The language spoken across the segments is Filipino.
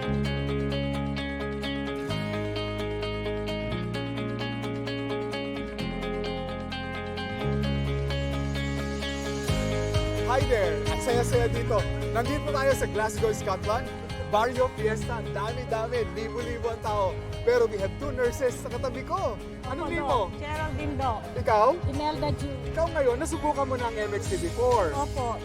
Hi there! Ang saya-saya dito. Nandito tayo sa Glasgow, Scotland. Barrio Fiesta, dami-dami, libo-libo ang tao. Pero we have two nurses sa katabi ko. Anong name mo? Cheryl Dindo. Ikaw? Imelda Ju. Ikaw ngayon, nasubukan mo na ang MXT before. Opo,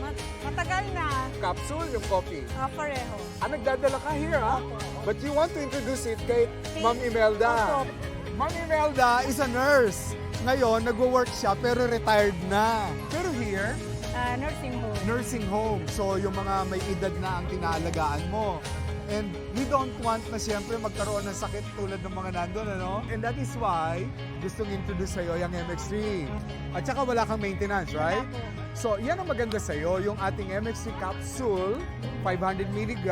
matagal na. Capsule, yung coffee. Pareho. Nagdadala ka here, ha? Opo. But you want to introduce it kay Ma'am Imelda. Opo. Ma'am Imelda is a nurse. Ngayon, nagwo-work siya pero retired na. Pero here, Nursing home. nursing home. So, yung mga may edad na ang tinaalagaan mo. And we don't want na siyempre magkaroon ng sakit tulad ng mga nandun, ano? And that is why gustong introduce sa'yo yung MX3. At saka wala kang maintenance, right? Opo. So, yan ang maganda sa'yo, yung ating MX3 capsule, 500 mg.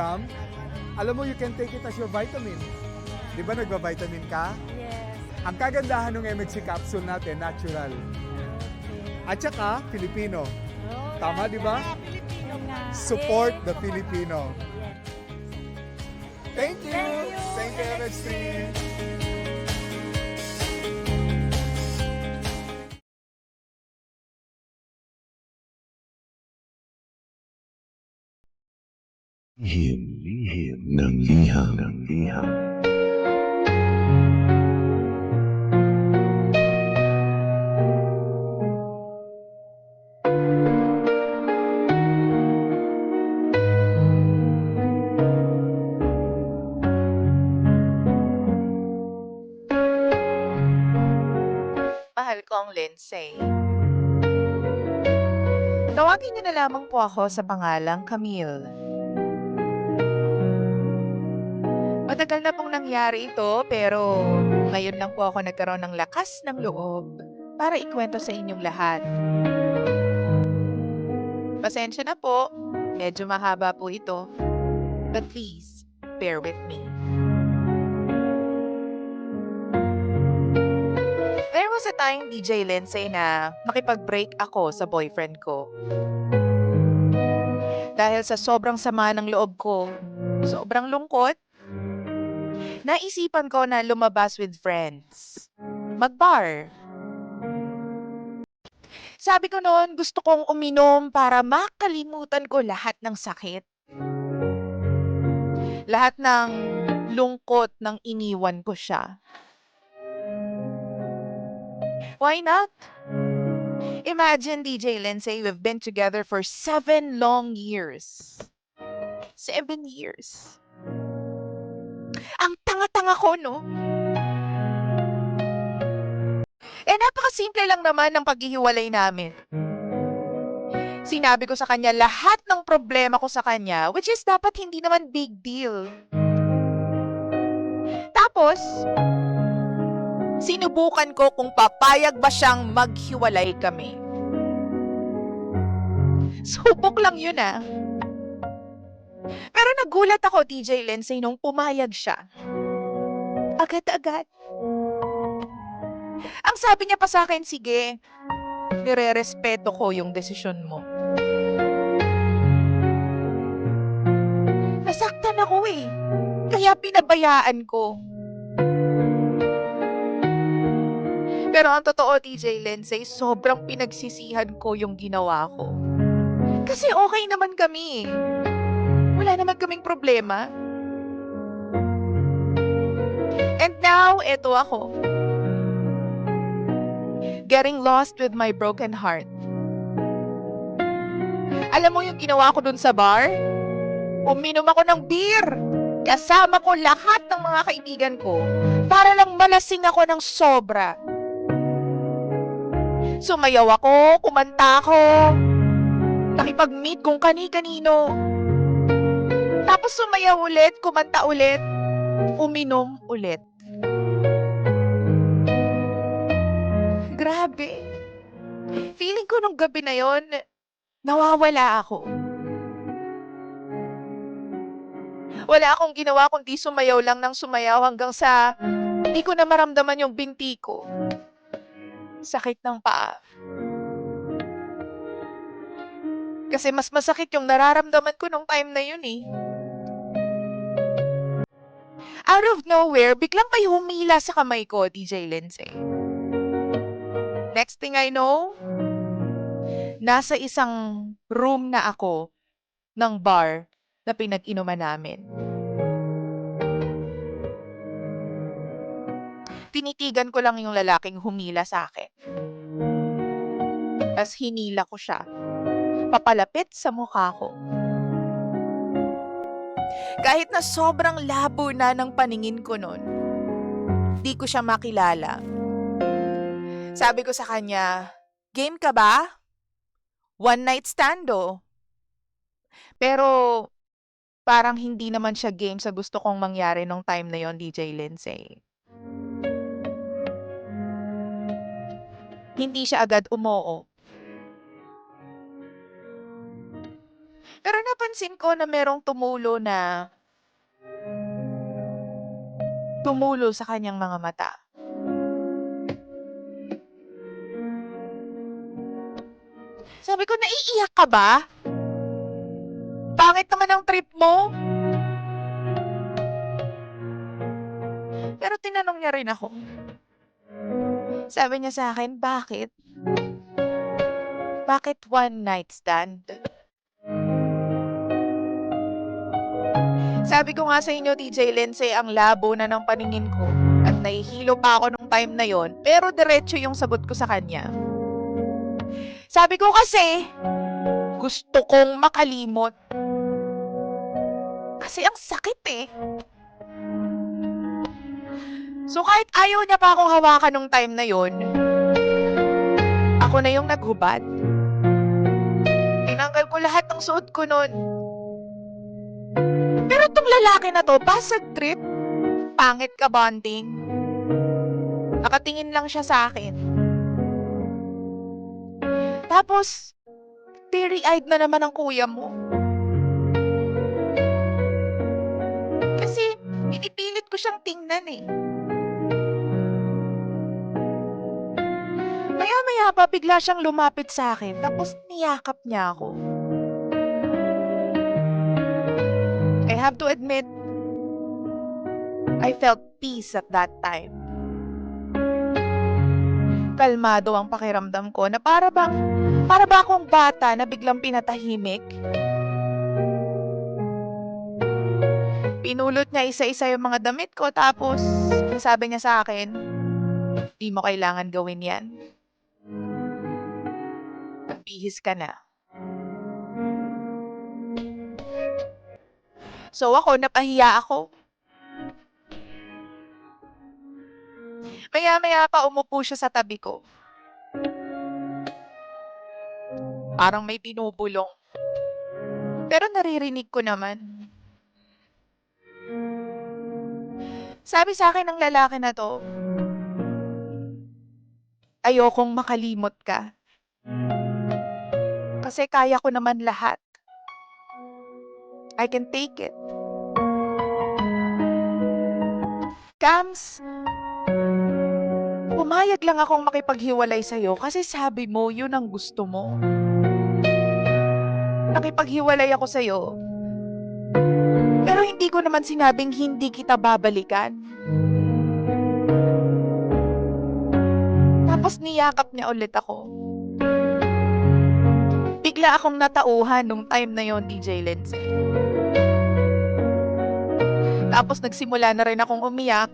Alam mo, you can take it as your vitamin. Di ba nagba-vitamin ka? Yes. Ang kagandahan ng MX3 capsule natin, natural. Okay. At saka, Filipino. Oh, Tama, di ba? Pilipino nga. Support the Support. Filipino. Yes. Thank you! Thank you, Thank you, MX3! Lihim ng liham. Mahal kong Lindsay. Tawagin niyo na lamang po ako sa pangalang Camille. Matagal na pong nangyari ito pero ngayon lang po ako nagkaroon ng lakas ng loob para ikwento sa inyong lahat. Pasensya na po, medyo mahaba po ito. But please, bear with me. There was a time, DJ Lindsay, na makipag-break ako sa boyfriend ko. Dahil sa sobrang sama ng loob ko, sobrang lungkot, naisipan ko na lumabas with friends. Mag-bar. Sabi ko noon, gusto kong uminom para makalimutan ko lahat ng sakit. Lahat ng lungkot ng iniwan ko siya. Why not? Imagine, DJ Lindsay, we've been together for 7 long years. 7 years. Ang tanga-tanga ko, no? Napakasimple lang naman ng paghihiwalay namin. Sinabi ko sa kanya lahat ng problema ko sa kanya, which is dapat hindi naman big deal. Tapos, sinubukan ko kung papayag ba siyang maghiwalay kami. Subok lang yun, ah. Pero nagulat ako, DJ Lindsay, nung pumayag siya. Agad-agad. Ang sabi niya pa sa akin, sige, nire-respeto ko yung desisyon mo. Nasaktan ako eh. Kaya pinabayaan ko. Pero ang totoo, DJ Lindsay, sobrang pinagsisihan ko yung ginawa ko. Kasi okay naman kami. Wala naman kaming problema. And now, eto ako. Getting lost with my broken heart. Alam mo yung ginawa ko dun sa bar? Uminom ako ng beer. Kasama ko lahat ng mga kaibigan ko para lang malasing ako ng sobra. Sumayaw ako, kumanta ako, nakipag-meet kung kani-kanino. Tapos sumayaw ulit, kumanta ulit, uminom ulit. Grabe. Feeling ko nung gabi na yon, nawawala ako. Wala akong ginawa kundi sumayaw lang ng sumayaw hanggang sa hindi ko na maramdaman yung binti ko. Sakit ng paa. Kasi mas masakit yung nararamdaman ko nung time na yun eh. Out of nowhere, biglang may humila sa kamay ko, DJ Lindsay. Next thing I know, nasa isang room na ako ng bar na pinag-inuman namin. Tinitigan ko lang yung lalaking humila sa akin. Tapos hinila ko siya. Papalapit sa mukha ko. Kahit na sobrang labo na ng paningin ko nun, di ko siya makilala. Sabi ko sa kanya, game ka ba? One night stand oh. Pero parang hindi naman siya game sa gusto kong mangyari nung time na yon, DJ Lindsay. Hindi siya agad umoo. Pero napansin ko na merong tumulo sa kanyang mga mata. Sabi ko, naiiyak ka ba? Pangit naman ang trip mo. Pero tinanong niya rin ako. Sabi niya sa akin, bakit? Bakit one night stand? Sabi ko nga sa inyo, DJ Lindsay, ang labo na ng paningin ko. At nahihilo pa ako nung time na yon, pero diretso yung sagot ko sa kanya. Sabi ko kasi, gusto kong makalimot. Kasi ang sakit eh. So kahit ayaw niya pa akong hawakan nung time na yon, ako na yung naghubad. Tinanggal ko lahat ng suot ko nun. Pero tong lalaki na to, basag trip. Pangit ka bonding. Nakatingin lang siya sa akin. Tapos, teary-eyed na naman ang kuya mo. Kasi, pinipilit ko siyang tingnan eh. Maya-maya pa, bigla siyang lumapit sa akin, tapos niyakap niya ako. I have to admit, I felt peace at that time. Kalmado ang pakiramdam ko na para ba akong bata na biglang pinatahimik. Pinulot niya isa-isa yung mga damit ko, tapos sabi niya sa akin, di mo kailangan gawin yan. Nagbihis ka na. So ako, napahiya ako. Maya-maya pa umupo siya sa tabi ko. Parang may binubulong. Pero naririnig ko naman. Sabi sa akin ng lalaki na to, ayokong makalimot ka. Kasi kaya ko naman lahat. I can take it. Kams, pumayag lang akong makipaghiwalay sa'yo kasi sabi mo, yun ang gusto mo. Nakipaghiwalay ako sa'yo. Pero hindi ko naman sinabing hindi kita babalikan. Tapos niyakap niya ulit ako. Bigla akong natauhan nung time na yon, DJ Lindsay. Tapos nagsimula na rin akong umiyak.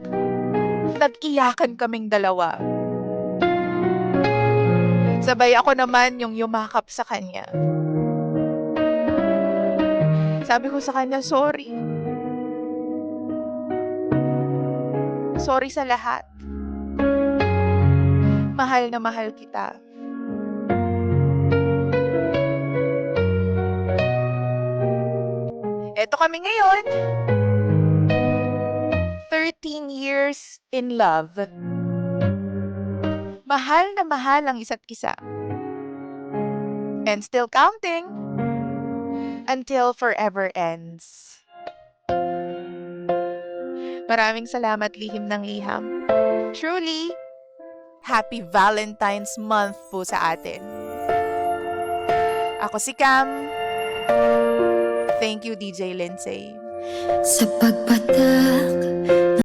Nag-iyakan kaming dalawa. Sabay ako naman yung yumakap sa kanya. Sabi ko sa kanya, sorry. Sorry sa lahat. Mahal na mahal kita. Eto kami ngayon. 13 years in love. Mahal na mahal ang isa't isa. And still counting. Until forever ends. Maraming salamat, Lihim ng Liham. Truly, Happy Valentine's Month po sa atin. Ako si Cam. Thank you, DJ Lindsay. Sa pagpatak